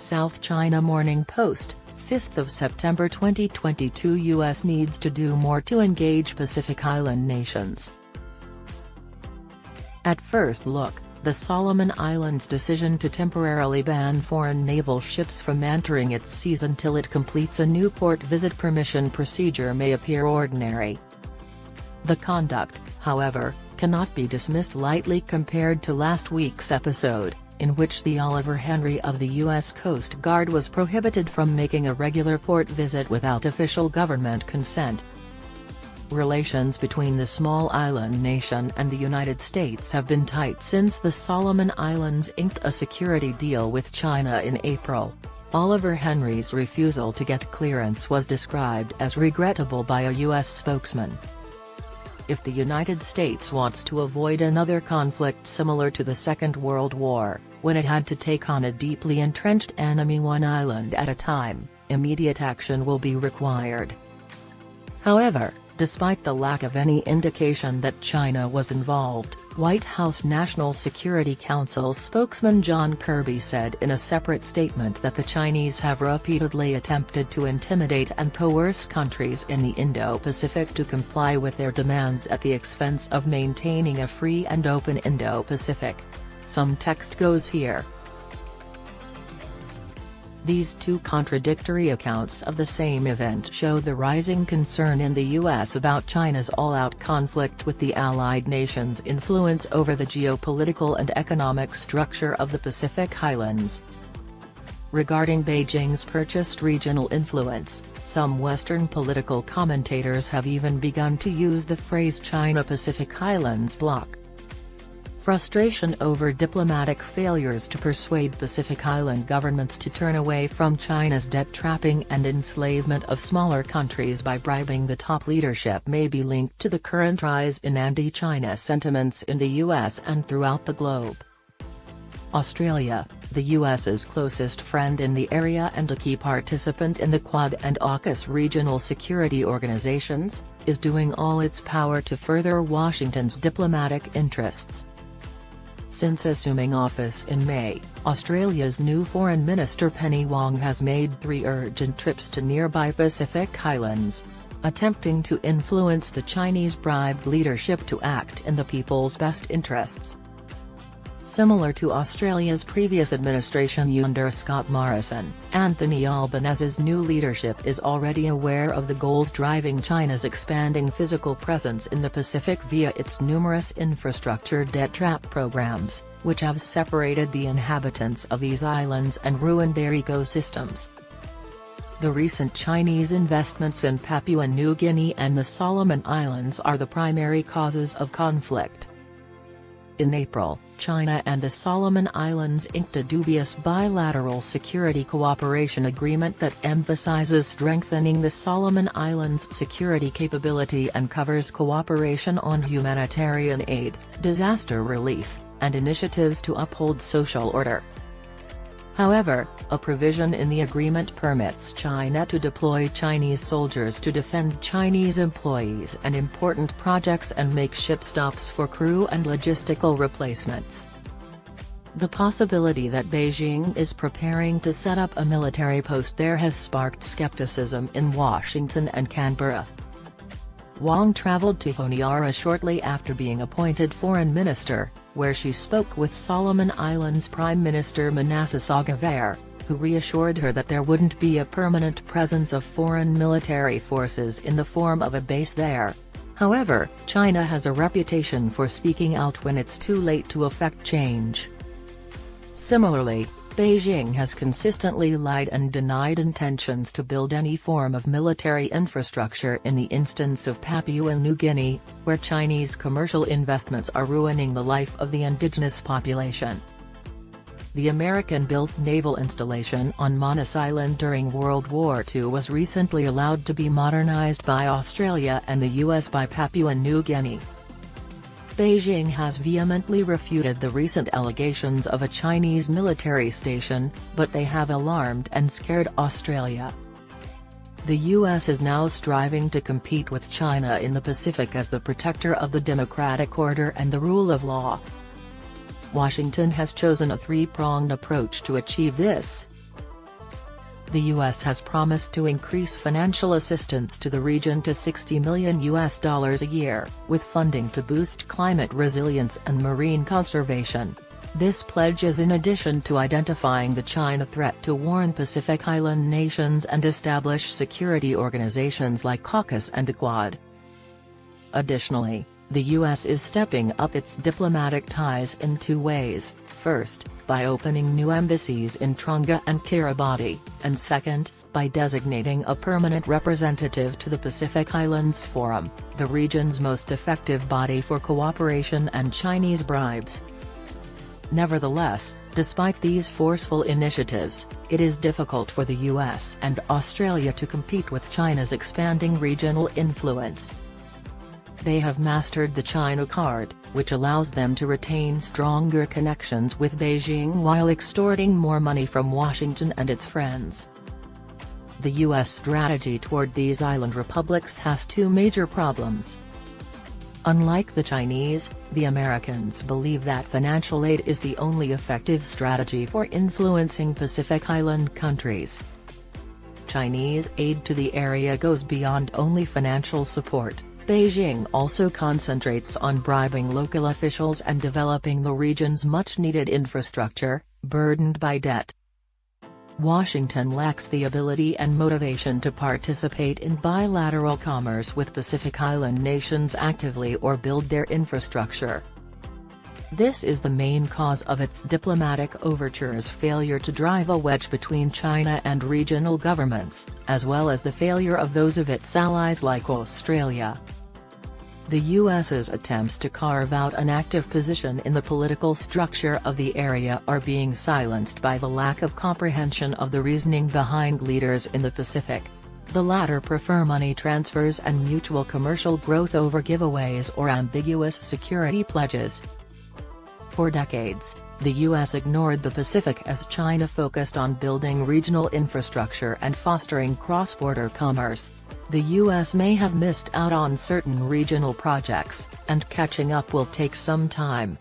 South China Morning Post, 5th of September 2022. U.S. needs to do more to engage Pacific Island nations. At first look, the Solomon Islands' decision to temporarily ban foreign naval ships from entering its seas until it completes a new port visit permission procedure may appear ordinary. The conduct, however, cannot be dismissed lightly compared to last week's episode, in which the Oliver Henry of the U.S. Coast Guard was prohibited from making a regular port visit without official government consent. Relations between the small island nation and the United States have been tight since the Solomon Islands inked a security deal with China in April. Oliver Henry's refusal to get clearance was described as regrettable by a U.S. spokesman. If the United States wants to avoid another conflict similar to the Second World War, when it had to take on a deeply entrenched enemy one island at a time, immediate action will be required. However, despite the lack of any indication that China was involved, White House National Security Council spokesman John Kirby said in a separate statement that the Chinese have repeatedly attempted to intimidate and coerce countries in the Indo-Pacific to comply with their demands at the expense of maintaining a free and open Indo-Pacific. Some text goes here. These two contradictory accounts of the same event show the rising concern in the U.S. about China's all-out conflict with the allied nations' influence over the geopolitical and economic structure of the Pacific Islands. Regarding Beijing's purchased regional influence, some Western political commentators have even begun to use the phrase China-Pacific Islands bloc. Frustration over diplomatic failures to persuade Pacific Island governments to turn away from China's debt-trapping and enslavement of smaller countries by bribing the top leadership may be linked to the current rise in anti-China sentiments in the US and throughout the globe. Australia, the US's closest friend in the area and a key participant in the Quad and AUKUS regional security organizations, is doing all its power to further Washington's diplomatic interests. Since assuming office in May, Australia's new Foreign Minister Penny Wong has made 3 urgent trips to nearby Pacific Islands, attempting to influence the Chinese-bribed leadership to act in the people's best interests. Similar to Australia's previous administration under Scott Morrison, Anthony Albanese's new leadership is already aware of the goals driving China's expanding physical presence in the Pacific via its numerous infrastructure debt trap programs, which have separated the inhabitants of these islands and ruined their ecosystems. The recent Chinese investments in Papua New Guinea and the Solomon Islands are the primary causes of conflict. In April, China and the Solomon Islands inked a dubious bilateral security cooperation agreement that emphasizes strengthening the Solomon Islands' security capability and covers cooperation on humanitarian aid, disaster relief, and initiatives to uphold social order. However, a provision in the agreement permits China to deploy Chinese soldiers to defend Chinese employees and important projects and make ship stops for crew and logistical replacements. The possibility that Beijing is preparing to set up a military post there has sparked skepticism in Washington and Canberra. Wong traveled to Honiara shortly after being appointed foreign minister, where she spoke with Solomon Islands Prime Minister Manasseh Sogavare, who reassured her that there wouldn't be a permanent presence of foreign military forces in the form of a base there. However, China has a reputation for speaking out when it's too late to effect change. Similarly, Beijing has consistently lied and denied intentions to build any form of military infrastructure in the instance of Papua New Guinea, where Chinese commercial investments are ruining the life of the indigenous population. The American-built naval installation on Manus Island during World War II was recently allowed to be modernized by Australia and the US by Papua New Guinea. Beijing has vehemently refuted the recent allegations of a Chinese military station, but they have alarmed and scared Australia. The US is now striving to compete with China in the Pacific as the protector of the democratic order and the rule of law. Washington has chosen a three-pronged approach to achieve this. The U.S. has promised to increase financial assistance to the region to $60 million a year, with funding to boost climate resilience and marine conservation. This pledge is in addition to identifying the China threat to warn Pacific Island nations and establish security organizations like AUKUS and the Quad. Additionally, the U.S. is stepping up its diplomatic ties in two ways: first, by opening new embassies in Tonga and Kiribati, and second, by designating a permanent representative to the Pacific Islands Forum, the region's most effective body for cooperation and Chinese bribes. Nevertheless, despite these forceful initiatives, it is difficult for the US and Australia to compete with China's expanding regional influence. They have mastered the China card, which allows them to retain stronger connections with Beijing while extorting more money from Washington and its friends. The US strategy toward these island republics has two major problems. Unlike the Chinese, the Americans believe that financial aid is the only effective strategy for influencing Pacific Island countries. Chinese aid to the area goes beyond only financial support. Beijing also concentrates on bribing local officials and developing the region's much-needed infrastructure, burdened by debt. Washington lacks the ability and motivation to participate in bilateral commerce with Pacific Island nations actively or build their infrastructure. This is the main cause of its diplomatic overtures' failure to drive a wedge between China and regional governments, as well as the failure of those of its allies like Australia. The US's attempts to carve out an active position in the political structure of the area are being silenced by the lack of comprehension of the reasoning behind leaders in the Pacific. The latter prefer money transfers and mutual commercial growth over giveaways or ambiguous security pledges. For decades, the U.S. ignored the Pacific as China focused on building regional infrastructure and fostering cross-border commerce. The U.S. may have missed out on certain regional projects, and catching up will take some time.